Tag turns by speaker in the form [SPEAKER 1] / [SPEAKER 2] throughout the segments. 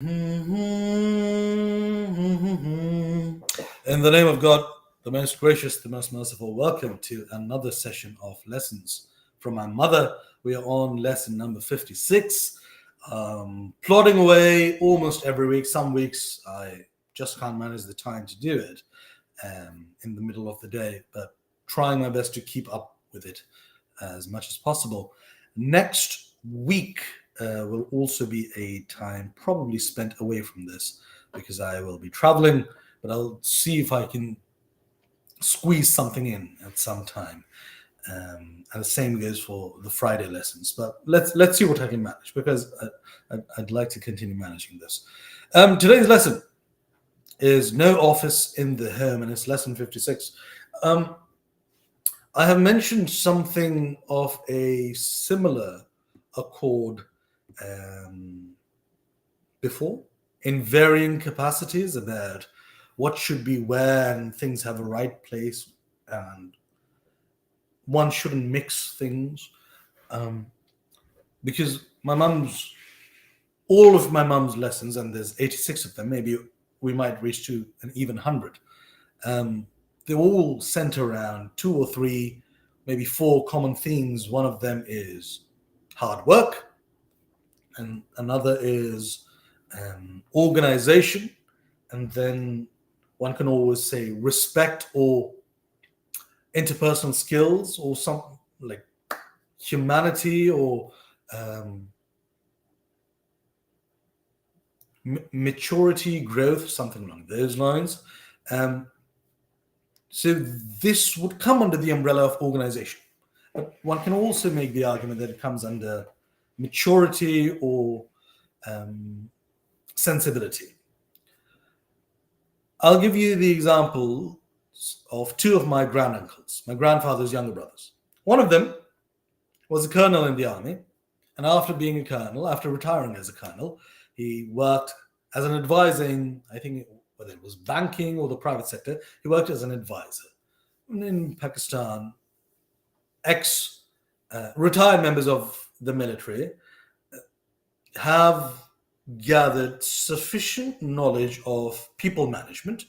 [SPEAKER 1] In the name of God, the most gracious, the most merciful, welcome to another session of lessons from my mother. We are on lesson number 56. Plodding away almost every week. Some weeks I just can't manage the time to do it in the middle of the day, but trying my best to keep up with it as much as possible. Next week will also be a time probably spent away from this because I will be traveling, but I'll see if I can squeeze something in at some time. And the same goes for the Friday lessons. But let's see what I can manage because I'd like to continue managing this. Today's lesson is no office in the home, and it's lesson 56. I have mentioned something of a similar accord before in varying capacities about what should be where and things have a right place and one shouldn't mix things because all of my mum's lessons, and there's 86 of them, maybe we might reach to an even 100. They all center around two or three, maybe four common themes. One of them is hard work, and another is organization, and then one can always say respect or interpersonal skills or some like humanity or maturity, growth, something along those lines. So this would come under the umbrella of organization. But one can also make the argument that it comes under maturity or sensibility. I'll give you the example of two of my granduncles, my grandfather's younger brothers. One of them was a colonel in the army, and after being a colonel, after retiring as a colonel, he worked as an advisor in, I think, whether it was banking or the private sector, he worked as an advisor. And in Pakistan, retired members of the military have gathered sufficient knowledge of people management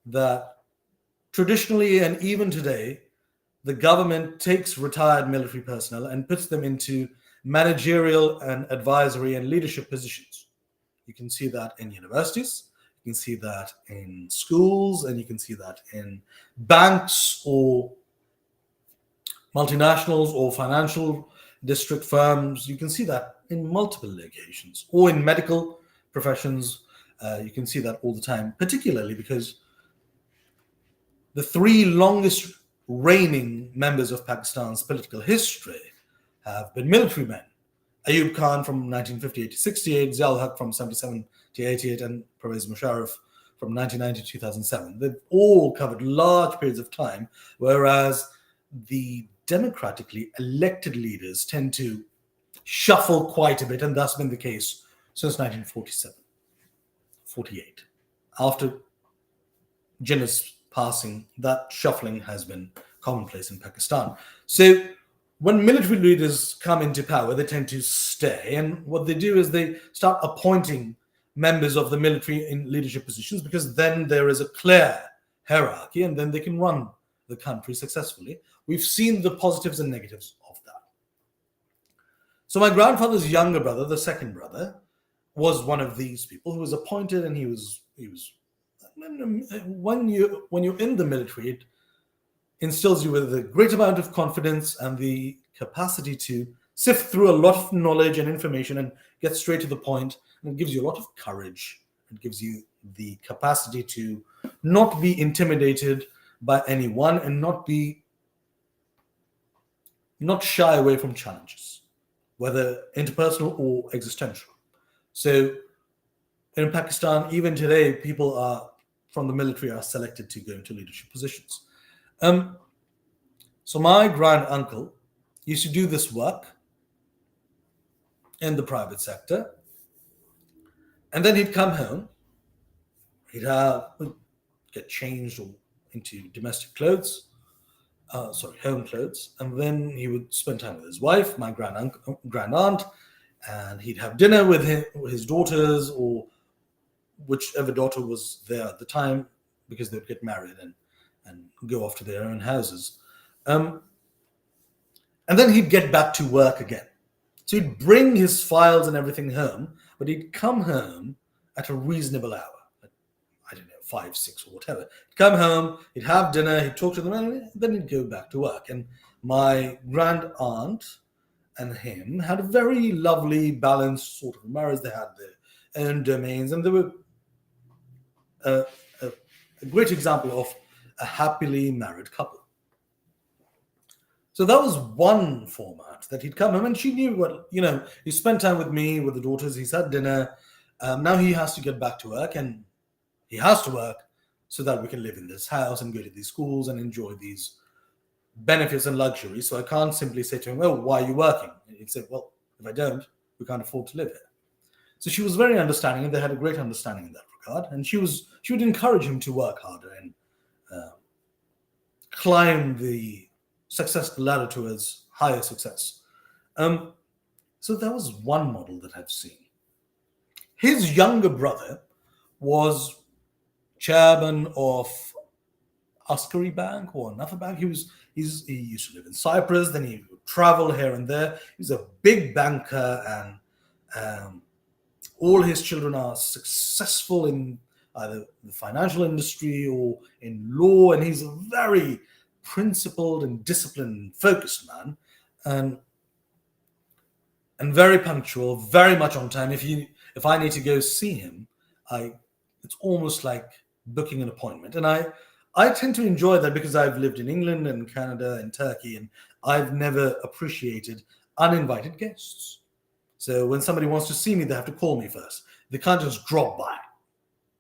[SPEAKER 1] that traditionally and even today, the government takes retired military personnel and puts them into managerial and advisory and leadership positions. You can see that in universities, you can see that in schools, and you can see that in banks or multinationals or financial district firms. You can see that in multiple locations, or in medical professions. You can see that all the time, particularly because the three longest reigning members of Pakistan's political history have been military men. Ayub Khan from 1958 to 68, Ziaul Haq from 77 to 88, and Pervez Musharraf from 1990 to 2007. They've all covered large periods of time, whereas the democratically elected leaders tend to shuffle quite a bit, and that's been the case since 1947, 48. After Jinnah's passing, that shuffling has been commonplace in Pakistan. So when military leaders come into power, they tend to stay. And what they do is they start appointing members of the military in leadership positions because then there is a clear hierarchy and then they can run the country successfully. We've seen the positives and negatives of that. So my grandfather's younger brother, the second brother, was one of these people who was appointed, and he was when you're in the military, it instills you with a great amount of confidence and the capacity to sift through a lot of knowledge and information and get straight to the point. And it gives you a lot of courage. It gives you the capacity to not be intimidated by anyone and not shy away from challenges, whether interpersonal or existential. So in Pakistan, even today, people from the military are selected to go into leadership positions. So my grand uncle used to do this work in the private sector, and then he'd come home. He'd get changed into domestic clothes, home clothes, and then he would spend time with his wife, my grand aunt, and he'd have dinner with his daughters, or whichever daughter was there at the time, because they'd get married and go off to their own houses. Um, and then he'd get back to work again. So he'd bring his files and everything home, but he'd come home at a reasonable hour. I don't know, 5, 6, or whatever. He'd come home, he'd have dinner, he'd talk to them, and then he'd go back to work. And my grand aunt and him had a very lovely, balanced sort of marriage. They had their own domains, and they were a, a, a great example of a happily married couple. So that was one format that he'd come home, and she knew what, he spent time with me, with the daughters, he's had dinner. Now he has to get back to work, and he has to work so that we can live in this house and go to these schools and enjoy these benefits and luxuries. So I can't simply say to him, "Oh, why are you working?" He'd say, "Well, if I don't, we can't afford to live here." So she was very understanding, and they had a great understanding in that regard. And she would encourage him to work harder and climb the success ladder towards higher success. So that was one model that I've seen. His younger brother was chairman of Askari Bank or another bank. He used to live in Cyprus. Then he would travel here and there. He was a big banker, and all his children are successful in either the financial industry or in law. And he's a very principled and disciplined, focused man, and very punctual, very much on time. If I need to go see him, it's almost like booking an appointment. And I tend to enjoy that because I've lived in England and Canada and Turkey, and I've never appreciated uninvited guests. So when somebody wants to see me, they have to call me first. They can't just drop by.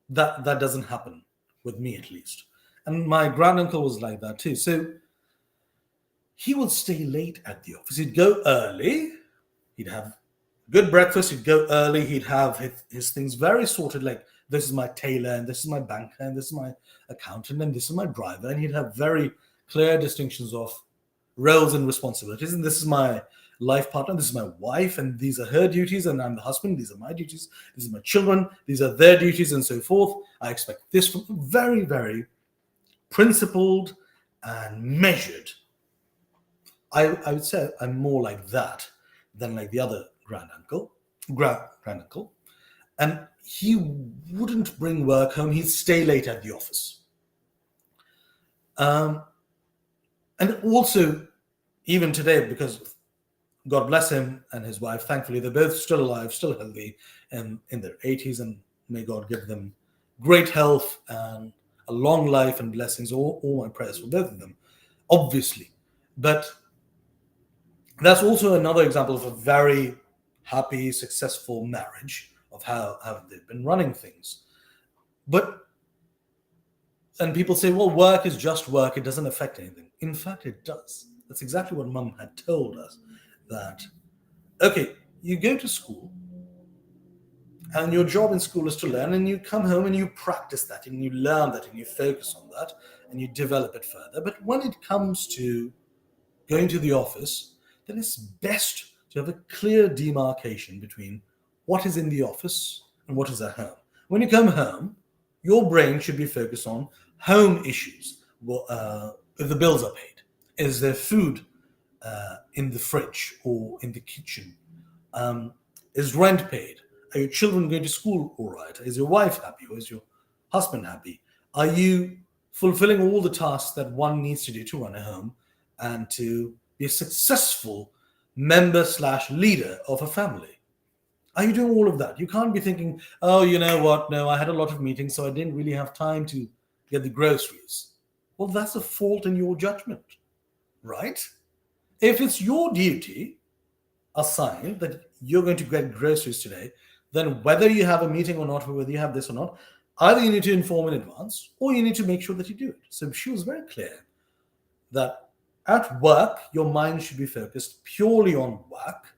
[SPEAKER 1] That doesn't happen with me, at least. And my granduncle was like that too. So he would stay late at the office. He'd go early. He'd have good breakfast. He'd go early. He'd have his things very sorted, like this is my tailor, and this is my banker, and this is my accountant, and this is my driver. And he'd have very clear distinctions of roles and responsibilities. And this is my life partner, this is my wife, and these are her duties, and I'm the husband, these are my duties, these are my children, these are their duties, and so forth. I expect this from very, very principled and measured. I would say I'm more like that than like the other granduncle. And he wouldn't bring work home. He'd stay late at the office. And also, even today, because God bless him and his wife, thankfully, they're both still alive, still healthy, and in their 80s, and may God give them great health and a long life and blessings. All my prayers for both of them, obviously. But that's also another example of a very happy, successful marriage, of how they've been running things. And people say, well, work is just work. It doesn't affect anything. In fact, it does. That's exactly what Mum had told us, that, okay, you go to school, and your job in school is to learn, and you come home and you practice that, and you learn that, and you focus on that, and you develop it further. But when it comes to going to the office, then it's best to have a clear demarcation between what is in the office and what is at home. When you come home, your brain should be focused on home issues. If the bills are paid, is there food in the fridge or in the kitchen? Is rent paid? Are your children going to school all right? Is your wife happy? Or is your husband happy? Are you fulfilling all the tasks that one needs to do to run a home and to be a successful member/leader of a family? Are you doing all of that? You can't be thinking, oh, you know what? No, I had a lot of meetings, so I didn't really have time to get the groceries. Well, that's a fault in your judgment, right? If it's your duty assigned that you're going to get groceries today, then whether you have a meeting or not, or whether you have this or not, either you need to inform in advance or you need to make sure that you do it. So she was very clear that at work, your mind should be focused purely on work,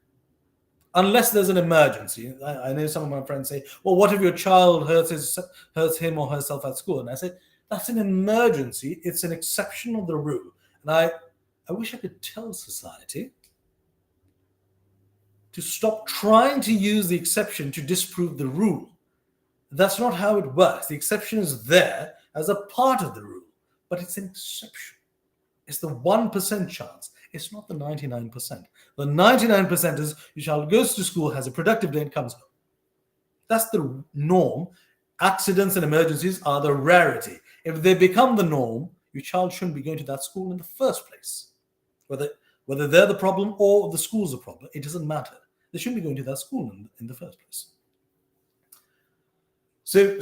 [SPEAKER 1] unless there's an emergency. I know some of my friends say, well, what if your child hurts him or herself at school? And I say, that's an emergency. It's an exception of the rule. And I wish I could tell society to stop trying to use the exception to disprove the rule. That's not how it works. The exception is there as a part of the rule, but it's an exception. It's the 1% chance. It's not the 99%. The 99% is your child goes to school, has a productive day, and comes home. That's the norm. Accidents and emergencies are the rarity. If they become the norm, your child shouldn't be going to that school in the first place. Whether they're the problem or the school's the problem, it doesn't matter. They shouldn't be going to that school in the first place. So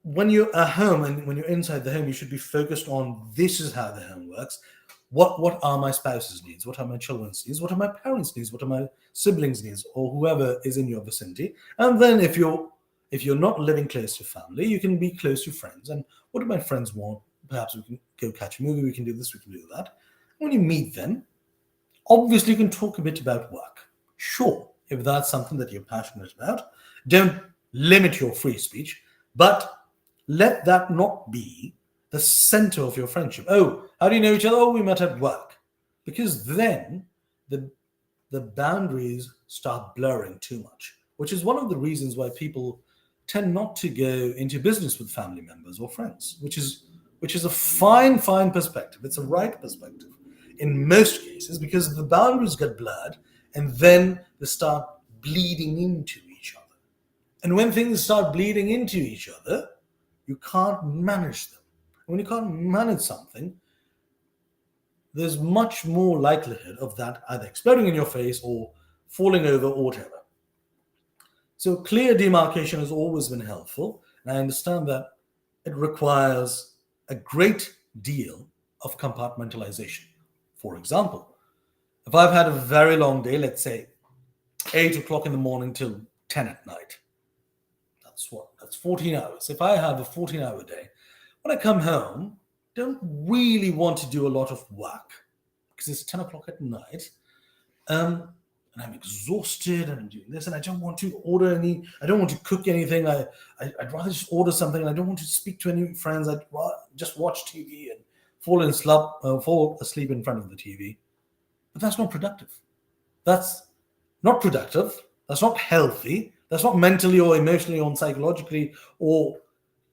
[SPEAKER 1] when you're at home and when you're inside the home, you should be focused on this is how the home works. What are my spouse's needs? What are my children's needs? What are my parents' needs? What are my siblings' needs? Or whoever is in your vicinity. And then if you're not living close to family, you can be close to friends. And what do my friends want? Perhaps we can go catch a movie. We can do this. We can do that. When you meet them, obviously you can talk a bit about work. Sure, if that's something that you're passionate about, don't limit your free speech, but let that not be the center of your friendship. Oh, how do you know each other? Oh, we met at work. Because then the boundaries start blurring too much, which is one of the reasons why people tend not to go into business with family members or friends, which is a fine perspective. It's a right perspective in most cases, because the boundaries get blurred and then they start bleeding into each other. And when things start bleeding into each other, you can't manage them. When you can't manage something, there's much more likelihood of that either exploding in your face or falling over or whatever. So clear demarcation has always been helpful. And I understand that it requires a great deal of compartmentalization. For example, if I've had a very long day, let's say 8 o'clock in the morning till 10 at night, that's 14 hours. If I have a 14-hour day, when I come home, don't really want to do a lot of work because it's 10 o'clock at night. And I'm exhausted and I'm doing this and I don't want to I don't want to cook anything. I'd rather just order something and I don't want to speak to any friends. I'd just watch TV and fall asleep in front of the TV. But that's not productive. That's not productive. That's not healthy. That's not mentally or emotionally or psychologically or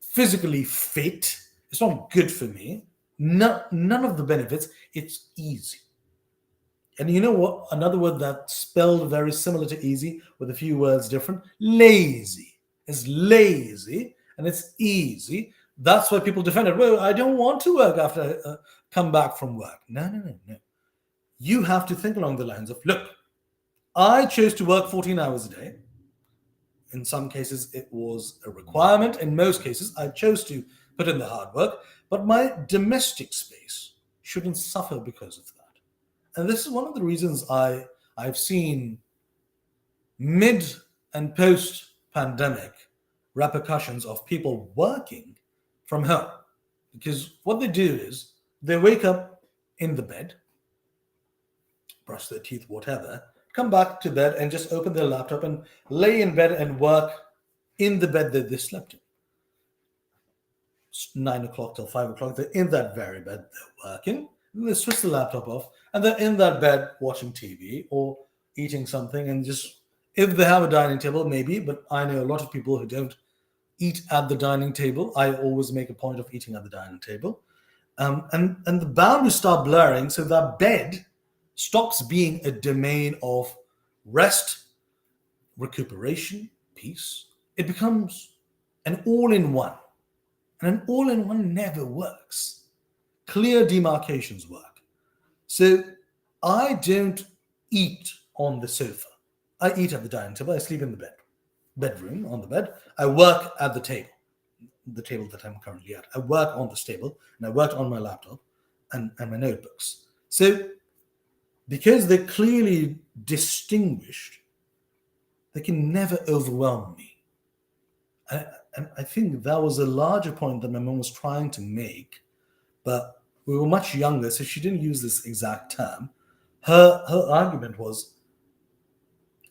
[SPEAKER 1] physically fit. It's not good for me. None of the benefits. It's easy. And you know what? Another word that's spelled very similar to easy with a few words different. Lazy. It's lazy and it's easy. That's why people defend it. Well, I don't want to work after I come back from work. No. You have to think along the lines of, look, I chose to work 14 hours a day. In some cases, it was a requirement. In most cases, I chose to put in the hard work. But my domestic space shouldn't suffer because of that. And this is one of the reasons I've seen mid and post-pandemic repercussions of people working from home. Because what they do is they wake up in the bed, brush their teeth, whatever, come back to bed and just open their laptop and lay in bed and work in the bed that they slept in. It's 9 o'clock till 5 o'clock, they're in that very bed, they're working, and they switch the laptop off, and they're in that bed watching TV or eating something, and just, if they have a dining table, maybe, but I know a lot of people who don't eat at the dining table. I always make a point of eating at the dining table. And the boundaries start blurring, so that bed stops being a domain of rest, recuperation, peace. It becomes an all-in-one. And an all-in-one never works. Clear demarcations work. So I don't eat on the sofa. I eat at the dining table. I sleep in the bedroom on the bed. I work at the table that I'm currently at. I work on this table and I work on my laptop and my notebooks. So because they're clearly distinguished, they can never overwhelm me. And I think that was a larger point that my mom was trying to make, but we were much younger, so she didn't use this exact term. Her argument was,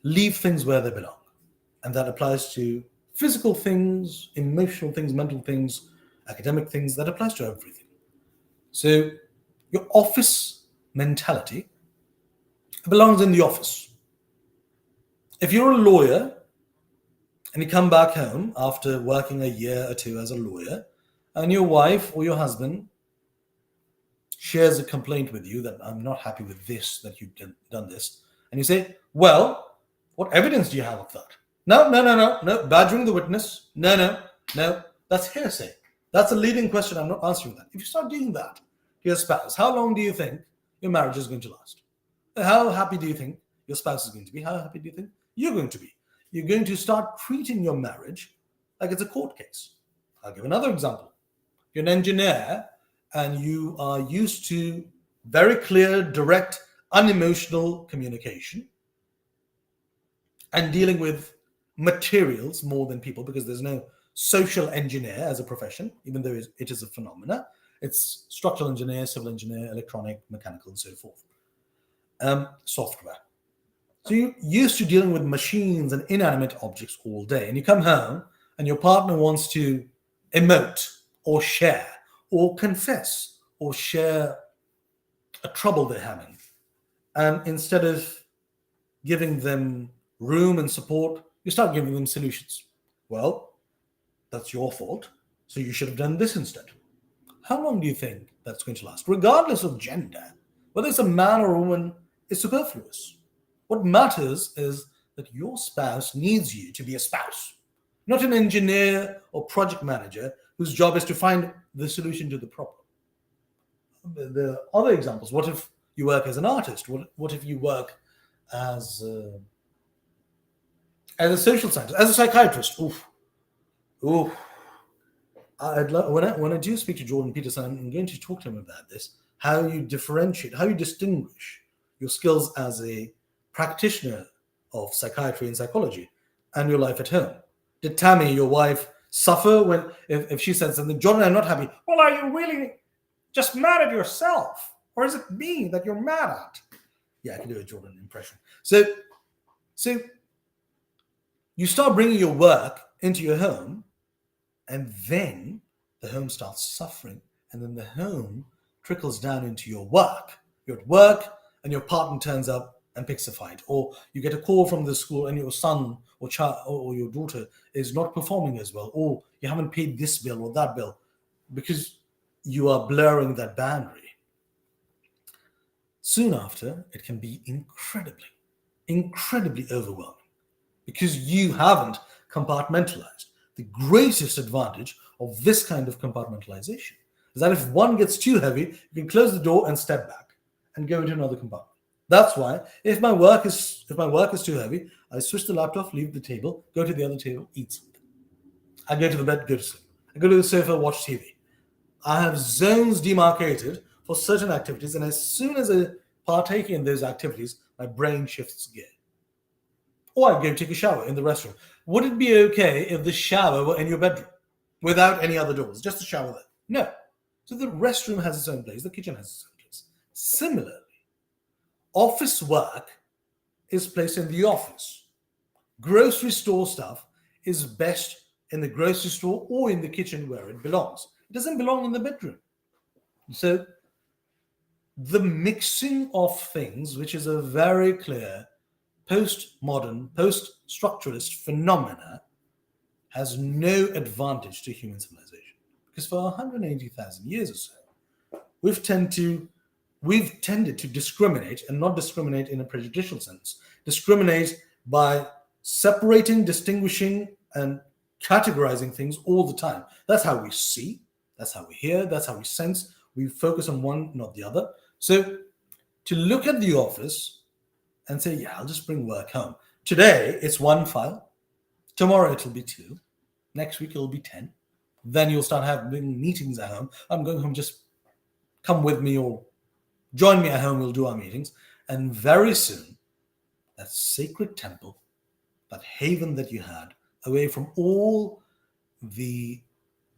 [SPEAKER 1] leave things where they belong. And that applies to physical things, emotional things, mental things, academic things. That applies to everything. So your office mentality belongs in the office. If you're a lawyer and you come back home after working a year or two as a lawyer, and your wife or your husband shares a complaint with you that I'm not happy with this, that you've done this, and you say, well, what evidence do you have of that? No, no, no, no, no, badgering the witness. No, no, no, that's hearsay. That's a leading question. I'm not answering that. If you start doing that to your spouse, how long do you think your marriage is going to last? How happy do you think your spouse is going to be? How happy do you think you're going to be? You're going to start treating your marriage like it's a court case. I'll give another example. You're an engineer and you are used to very clear, direct, unemotional communication and dealing with materials more than people, because there's no social engineer as a profession, even though it is a phenomena. It's structural engineer, civil engineer, electronic, mechanical, and so forth. Software. So you're used to dealing with machines and inanimate objects all day, and you come home and your partner wants to emote or share or confess or share a trouble they're having. And instead of giving them room and support, you start giving them solutions. Well, that's your fault. So you should have done this instead. How long do you think that's going to last? Regardless of gender, whether it's a man or a woman, is superfluous. What matters is that your spouse needs you to be a spouse, not an engineer or project manager whose job is to find the solution to the problem. There are other examples. What if you work as an artist? What if you work as as a social scientist, as a psychiatrist? Oof, oof. When I do speak to Jordan Peterson, I'm going to talk to him about this. How you differentiate, how you distinguish your skills as a practitioner of psychiatry and psychology and your life at home. Did Tammy, your wife, suffer when if she said something, Jordan, I'm not happy? Well, are you really just mad at yourself? Or is it me that you're mad at? Yeah, I can do a Jordan impression. So you start bringing your work into your home, and then the home starts suffering, and then the home trickles down into your work. You're at work, and your partner turns up and picks a fight, or you get a call from the school, and your son or child or your daughter is not performing as well, or you haven't paid this bill or that bill, because you are blurring that boundary. Soon after, it can be incredibly overwhelming because you haven't compartmentalized. The greatest advantage of this kind of compartmentalization is that if one gets too heavy, you can close the door and step back and go into another compartment. That's why if my work is too heavy, I switch the laptop, leave the table, go to the other table, eat something. I go to the bed, go to sleep. I go to the sofa, watch TV. I have zones demarcated for certain activities, and as soon as I partake in those activities, my brain shifts gear. Or I go take a shower in the restroom. Would it be okay if the shower were in your bedroom without any other doors, just a shower there? No. So the restroom has its own place, the kitchen has its own place. Similarly, office work is placed in the office. Grocery store stuff is best in the grocery store or in the kitchen where it belongs. It doesn't belong in the bedroom. So the mixing of things, which is a very clear postmodern, post-structuralist phenomena, has no advantage to human civilization. Because for 180,000 years or so, we've tended to discriminate, and not discriminate in a prejudicial sense, discriminate by separating, distinguishing, and categorizing things all the time. That's how we see, that's how we hear, that's how we sense. We focus on one, not the other. So to look at the office and say, yeah, I'll just bring work home. Today, it's one file. Tomorrow, it'll be two. Next week, it'll be 10. Then you'll start having meetings at home. I'm going home, just come with me or join me at home. We'll do our meetings. And very soon, that sacred temple, that haven that you had, away from all the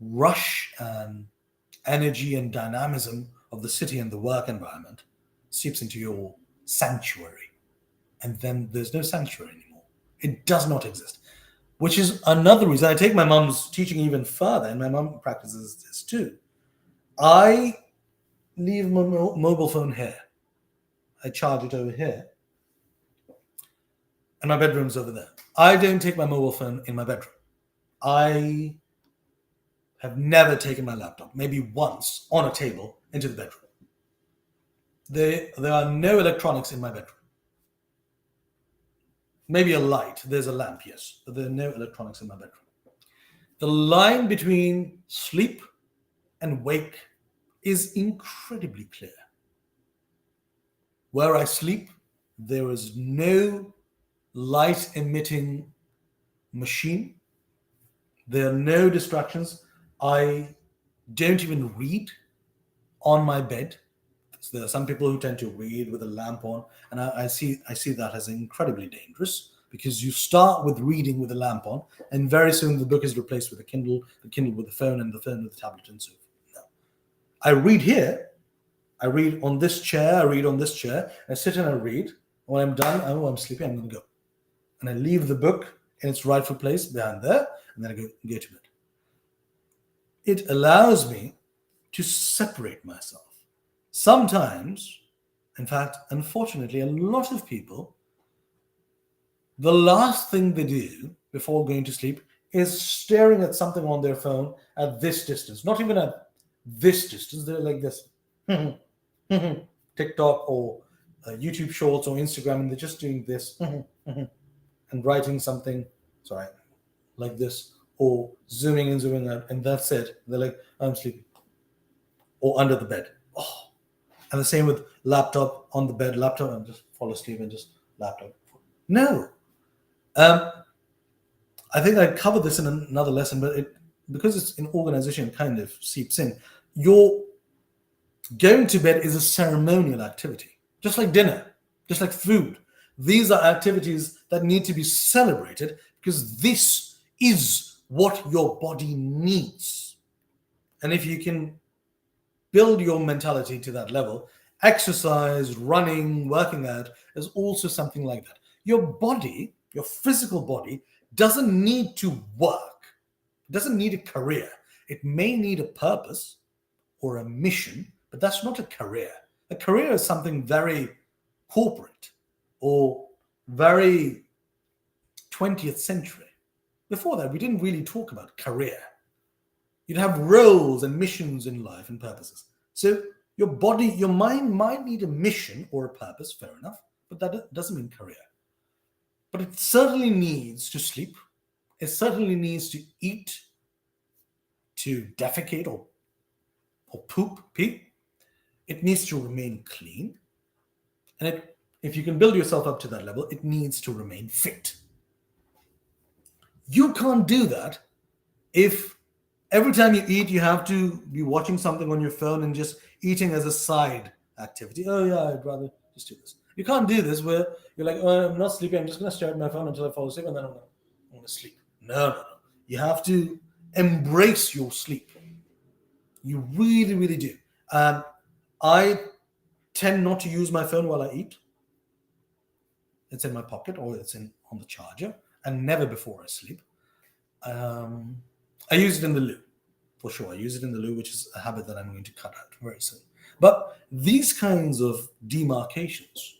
[SPEAKER 1] rush and energy and dynamism of the city and the work environment, seeps into your sanctuary. And then there's no sanctuary anymore. It does not exist. Which is another reason I take my mum's teaching even further, and my mum practices this too. I leave my mobile phone here. I charge it over here. And my bedroom's over there. I don't take my mobile phone in my bedroom. I have never taken my laptop, maybe once on a table, into the bedroom. There are no electronics in my bedroom. Maybe a light. There's a lamp, yes, but there are no electronics in my bedroom. The line between sleep and wake is incredibly clear. Where I sleep, there is no light emitting machine. There are no distractions. I don't even read on my bed. So there are some people who tend to read with a lamp on, and I see that as incredibly dangerous, because you start with reading with a lamp on, and very soon the book is replaced with a Kindle, the Kindle with the phone, and the phone with the tablet, and so forth. No. I read here. I read on this chair. I read on this chair. I sit and I read. When I'm done, I'm sleepy. I'm going to go, and I leave the book in its rightful place behind there, and then I go to bed. It allows me to separate myself. Sometimes, in fact, unfortunately, a lot of people, the last thing they do before going to sleep is staring at something on their phone at this distance. Not even at this distance. They're like this. TikTok or YouTube Shorts or Instagram, and they're just doing this and writing something, sorry, like this, or zooming in, zooming out, and that's it. They're like, I'm sleeping. Or under the bed. Oh. And the same with laptop on the bed, laptop, and just fall asleep and just laptop. No. I think I covered this in another lesson, but because it's in organization, it kind of seeps in. Your going to bed is a ceremonial activity, just like dinner, just like food. These are activities that need to be celebrated, because this is what your body needs. And if you can build your mentality to that level, exercise, running, working out is also something like that. Your body, your physical body, doesn't need to work. It doesn't need a career. It may need a purpose or a mission, but that's not a career. A career is something very corporate or very 20th century. Before that, we didn't really talk about career. You'd have roles and missions in life and purposes. So your body, your mind might need a mission or a purpose, fair enough, but that doesn't mean career. But it certainly needs to sleep. It certainly needs to eat, to defecate or poop, pee. It needs to remain clean. And if you can build yourself up to that level, it needs to remain fit. You can't do that if every time you eat, you have to be watching something on your phone and just eating as a side activity. Oh yeah, I'd rather just do this. You can't do this where you're like, oh, I'm not sleepy. I'm just going to stare at my phone until I fall asleep, and then I'm going to sleep. No. You have to embrace your sleep. You really, really do. I tend not to use my phone while I eat. It's in my pocket or it's on the charger, and never before I sleep. I use it in the loo, for sure. I use it in the loo, which is a habit that I'm going to cut out very soon. But these kinds of demarcations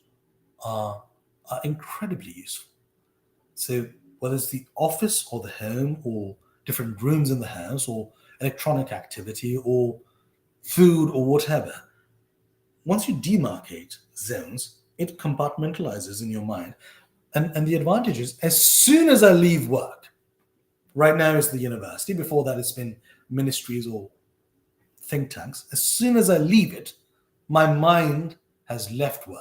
[SPEAKER 1] are incredibly useful. So whether it's the office or the home or different rooms in the house or electronic activity or food or whatever, once you demarcate zones, it compartmentalizes in your mind. And the advantage is, as soon as I leave work, right now it's the university, before that it's been ministries or think tanks. As soon as I leave it, my mind has left work.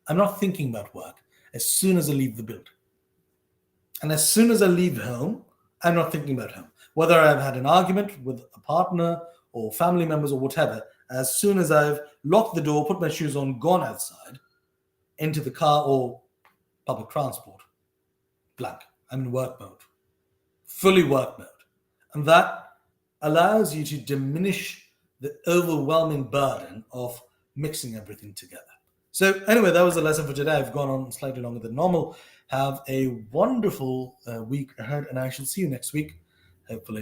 [SPEAKER 1] I'm not thinking about work as soon as I leave the building. And as soon as I leave home, I'm not thinking about home. Whether I've had an argument with a partner or family members or whatever, as soon as I've locked the door, put my shoes on, gone outside, into the car or public transport, blank. I'm in work mode, fully work mode. And that allows you to diminish the overwhelming burden of mixing everything together. So anyway, that was the lesson for today. I've gone on slightly longer than normal. Have a wonderful week ahead, and I shall see you next week, hopefully.